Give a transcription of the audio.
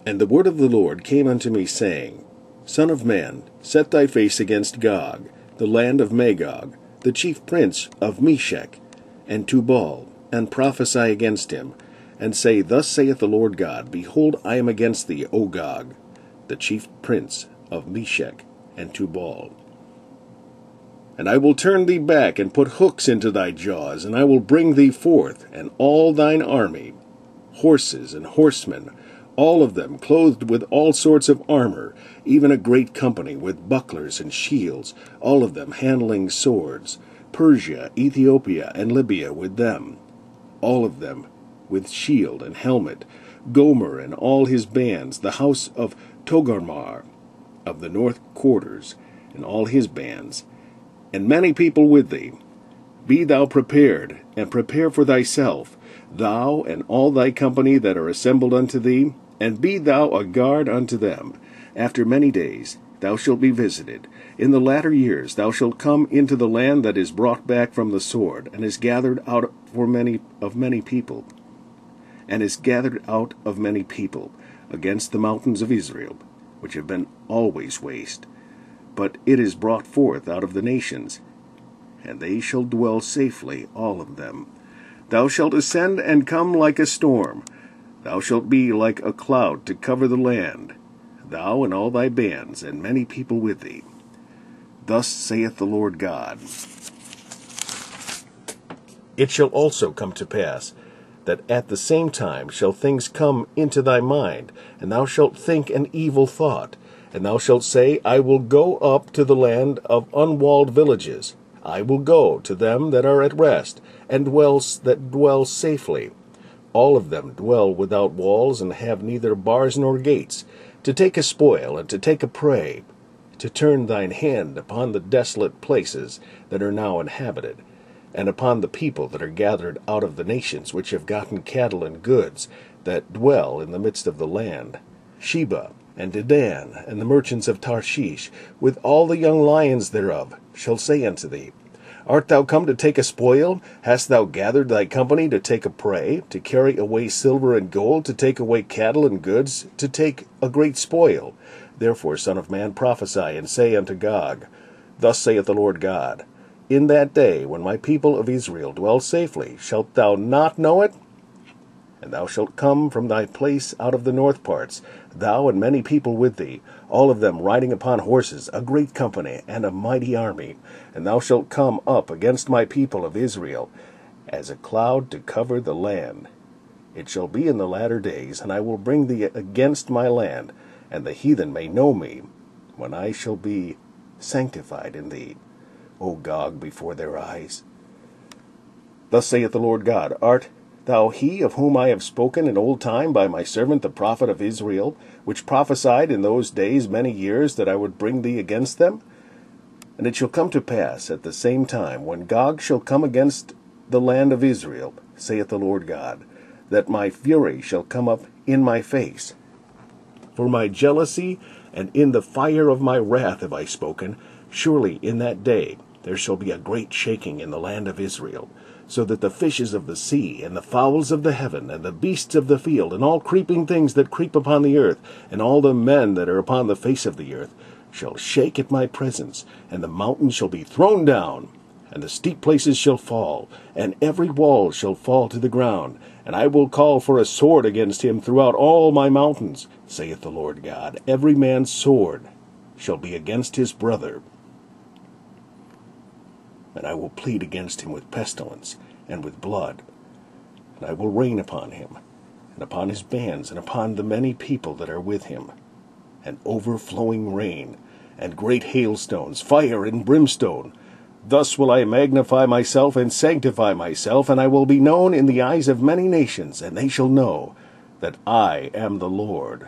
And the word of the Lord came unto me, saying, Son of man, set thy face against Gog, the land of Magog, the chief prince of Meshech and Tubal, and prophesy against him, and say, Thus saith the Lord God, Behold, I am against thee, O Gog, the chief prince of Meshech and Tubal. And I will turn thee back, and put hooks into thy jaws, and I will bring thee forth, and all thine army, horses and horsemen, all of them clothed with all sorts of armour, even a great company with bucklers and shields, all of them handling swords, Persia, Ethiopia, and Libya with them, all of them with shield and helmet, Gomer and all his bands, the house of Togarmah of the north quarters, and all his bands, and many people with thee. Be thou prepared, and prepare for thyself, thou and all thy company that are assembled unto thee, and be thou a guard unto them. After many days thou shalt be visited. In the latter years thou shalt come into the land that is brought back from the sword, and is gathered out for many people, against the mountains of Israel, which have been always waste. But it is brought forth out of the nations, and they shall dwell safely, all of them. Thou shalt ascend and come like a storm. Thou shalt be like a cloud to cover the land, thou and all thy bands, and many people with thee. Thus saith the Lord God. It shall also come to pass, that at the same time shall things come into thy mind, and thou shalt think an evil thought, and thou shalt say, I will go up to the land of unwalled villages. I will go to them that are at rest, and that dwell safely. All of them dwell without walls, and have neither bars nor gates, to take a spoil, and to take a prey, to turn thine hand upon the desolate places that are now inhabited, and upon the people that are gathered out of the nations which have gotten cattle and goods, that dwell in the midst of the land, Sheba, and Dedan, and the merchants of Tarshish, with all the young lions thereof, shall say unto thee, Art thou come to take a spoil? Hast thou gathered thy company to take a prey, to carry away silver and gold, to take away cattle and goods, to take a great spoil? Therefore, Son of man, prophesy, and say unto Gog, Thus saith the Lord God, In that day, when my people of Israel dwell safely, shalt thou not know it? And thou shalt come from thy place out of the north parts, thou and many people with thee, all of them riding upon horses, a great company, and a mighty army. And thou shalt come up against my people of Israel, as a cloud to cover the land. It shall be in the latter days, and I will bring thee against my land, and the heathen may know me, when I shall be sanctified in thee, O Gog, before their eyes. Thus saith the Lord God, Art thou he of whom I have spoken in old time by my servant the prophet of Israel, which prophesied in those days many years that I would bring thee against them? And it shall come to pass at the same time, when Gog shall come against the land of Israel, saith the Lord God, that my fury shall come up in my face. For my jealousy and in the fire of my wrath have I spoken. Surely in that day there shall be a great shaking in the land of Israel, so that the fishes of the sea, and the fowls of the heaven, and the beasts of the field, and all creeping things that creep upon the earth, and all the men that are upon the face of the earth, shall shake at my presence, and the mountains shall be thrown down, and the steep places shall fall, and every wall shall fall to the ground, and I will call for a sword against him throughout all my mountains, saith the Lord God. Every man's sword shall be against his brother. And I will plead against him with pestilence and with blood, and I will rain upon him, and upon his bands, and upon the many people that are with him, and overflowing rain, and great hailstones, fire and brimstone. Thus will I magnify myself and sanctify myself, and I will be known in the eyes of many nations, and they shall know that I am the Lord.